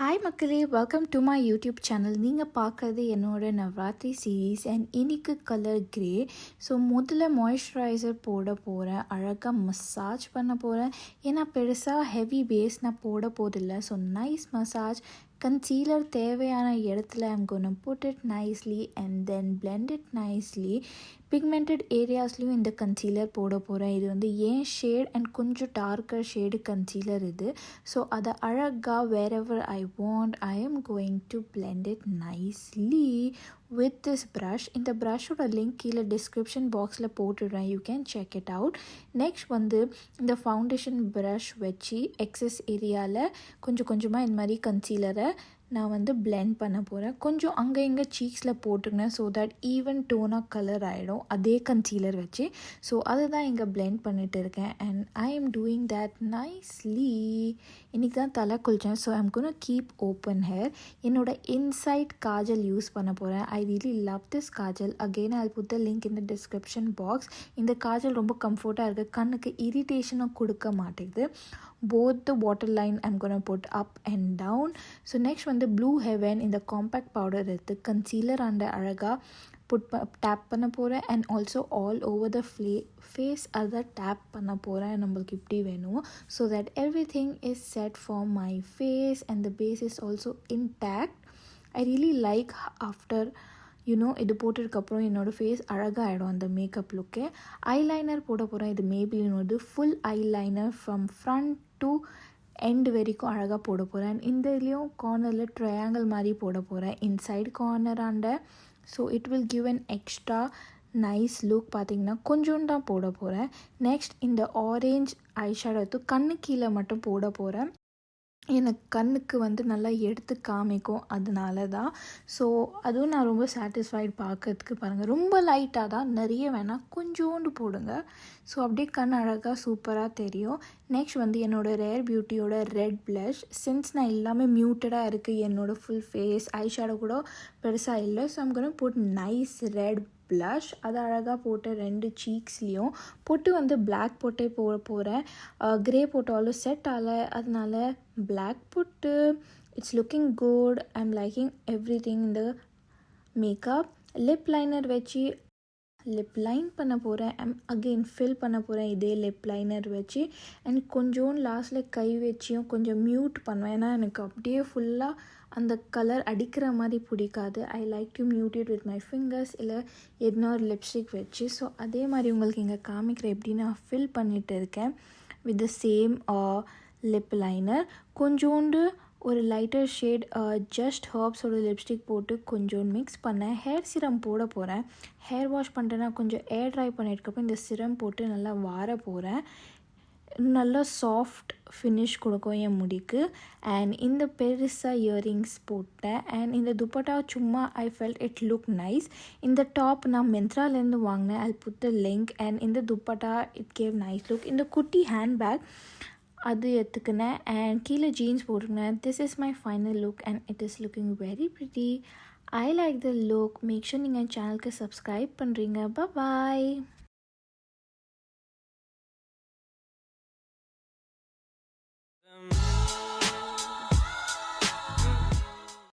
Hi மக்களே, welcome to my YouTube channel. நீங்கள் பார்க்குறது என்னோட நவராத்திரி சீரீஸ் அண்ட் இன்னைக்கு கலர் கிரே. ஸோ முதல்ல மாய்ஸ்சரைசர் போட போகிறேன், அழகாக மசாஜ் பண்ண போகிறேன். ஏன்னா பெருசாக ஹெவி பேஸ் நான் போட போதில்லை. So nice massage. கன்சீலர் தேவையான இடத்துல I'm gonna put it nicely and then blend it nicely. Pigmented ஏரியாஸ்லையும் இந்த கன்சீலர் போட போகிறேன். இது வந்து ஏன் ஷேட் அண்ட் கொஞ்சம் டார்க்கர் ஷேடு கன்சீலர் இது. ஸோ அதை அழகாக wherever I want I am going to blend it nicely with this brush. இந்த ப்ரஷோட லிங்க் கீழே டிஸ்கிரிப்ஷன் பாக்ஸில் போட்டுடுறேன், you can check it out. Next வந்து இந்த ஃபவுண்டேஷன் ப்ரஷ் வச்சு எக்ஸஸ் ஏரியாவில் கொஞ்சம் கொஞ்சமாக இந்த மாதிரி கன்சீலரை நான் வந்து blend பண்ண போகிறேன். கொஞ்சம் அங்கே இங்கே சீக்ஸில் போட்டுக்கினேன் ஸோ தட் ஈவன் டோனாக கலர் ஆகிடும் அதே கன்சீலர் வச்சு. ஸோ அதை தான் இங்கே blend பண்ணிட்டு இருக்கேன் and I'm doing that nicely. இன்றைக்கி தான் தலை குளித்தேன். So I'm gonna keep open hair. என்னோட இன்சைட் காஜல் யூஸ் பண்ண போகிறேன். I really love this kajal. Again I put the link in the description box. இந்த காஜல் ரொம்ப கம்ஃபர்ட்டாக இருக்குது, கண்ணுக்கு இரிட்டேஷனும் கொடுக்க மாட்டேங்குது. both the waterline I'm gonna put up and down. So next வந்து Blue Heaven இந்த காம்பேக்ட் பவுடர் எடுத்து கன்சீலர் அந்த அழகாக டேப் பண்ண போகிறேன் and also all over the face அதை டேப் பண்ண போகிறேன். நம்மளுக்கு இப்படி வேணும் so that everything is set for my face and the base is also intact. I really like after இது போட்டதுக்கப்புறம் என்னோடய ஃபேஸ் அழகாக ஆகிடும் அந்த மேக்கப் லுக்கே. ஐலைனர் போட போகிறேன். இது மேபிலினோட full eyeliner from front to end வரைக்கும் அழகாக போட போகிறேன். இந்த இதுலேயும் கார்னரில் ட்ரையாங்கிள் மாதிரி போட போகிறேன் இன்சைட் கார்னராண்ட. So it will give an extra nice look. பார்த்திங்கன்னா கொஞ்சம் தான் போட போகிறேன். நெக்ஸ்ட் இந்த ஆரேஞ்ச் ஐ ஷேடோ எடுத்து கண்ணு கீழே மட்டும் போட போகிறேன். எனக்கு கண்ணுக்கு வந்து நல்லா எடுத்து காமிக்கும், அதனால தான். ஸோ அதுவும் நான் ரொம்ப சாட்டிஸ்ஃபைட் பார்க்கறதுக்கு. பாருங்கள், ரொம்ப லைட்டாக தான், நிறைய வேணால் கொஞ்சோண்டு போடுங்க. ஸோ அப்படியே கண் அழகாக சூப்பராக தெரியும். நெக்ஸ்ட் வந்து என்னோடய ரேர் பியூட்டியோட ரெட் ப்ளஷ். சின்ஸ் நான் எல்லாமே மியூட்டடாக இருக்குது என்னோடய ஃபுல் ஃபேஸ், ஐ ஷேடோ கூட பெருசாக இல்லை. So I'm gonna put nice red blush. அது அழகாக போட்டு ரெண்டு சீக்ஸ்லேயும் பொட்டு வந்து பிளாக் போட்டே போட போகிறேன். க்ரே போட்டாலும் செட் ஆகலை, அதனால பிளாக் பொட்டு. It's looking good. I am liking every thing இந்த மேக்கப். லிப் லைனர் வச்சு லிப் லைன் பண்ண போகிறேன். அகெயின் ஃபில் பண்ண போகிறேன் இதே லிப் லைனர் வச்சு. அண்ட் கொஞ்சோண்டு லாஸ்ட்டில் கை வச்சியும் கொஞ்சம் மியூட் பண்ணுவேன். ஏன்னா எனக்கு அப்படியே ஃபுல்லாக அந்த கலர் அடிக்கிற மாதிரி பிடிக்காது. I like to mute it with my fingers இல்லை எதுனா ஒரு லிப்ஸ்டிக் வச்சு. ஸோ அதே மாதிரி உங்களுக்கு இங்கே காமிக்கிற எப்படி நான் ஃபில் பண்ணிகிட்டு இருக்கேன் with the same lip liner. கொஞ்சோண்டு ஒரு லைட்டர் ஷேட் ஜஸ்ட் ஹர்ப்ஸோட லிப்ஸ்டிக் போட்டு கொஞ்சோண்டு மிக்ஸ் பண்ணேன். ஹேர் சிரம் போட போகிறேன். ஹேர் வாஷ் பண்ணிட்டேன்னா கொஞ்சம் ஏர் ட்ரை பண்ணிட்டுருக்கப்போ இந்த சிரம் போட்டு நல்லா வார போகிறேன். நல்லா சாஃப்ட் ஃபினிஷ் கொடுக்கும் என் முடிக்கு. அண்ட் இந்த பெருசாக இயரிங்ஸ் போட்டேன். அண்ட் இந்த துப்பட்டா சும்மா I felt it look nice. இந்த டாப் நான் மெந்த்ராலேருந்து வாங்கினேன், I put the link. And இந்த dupatta it gave nice look. இந்த குட்டி ஹேண்ட்பேக் அது எடுத்துக்கினேன் அண்ட் கீழே ஜீன்ஸ் போட்டுக்கினேன். This is my final look and it is looking very pretty. I like the look. Make sure நீங்கள் சேனலுக்கு சப்ஸ்கிரைப் பண்ணுறீங்க. பாய்.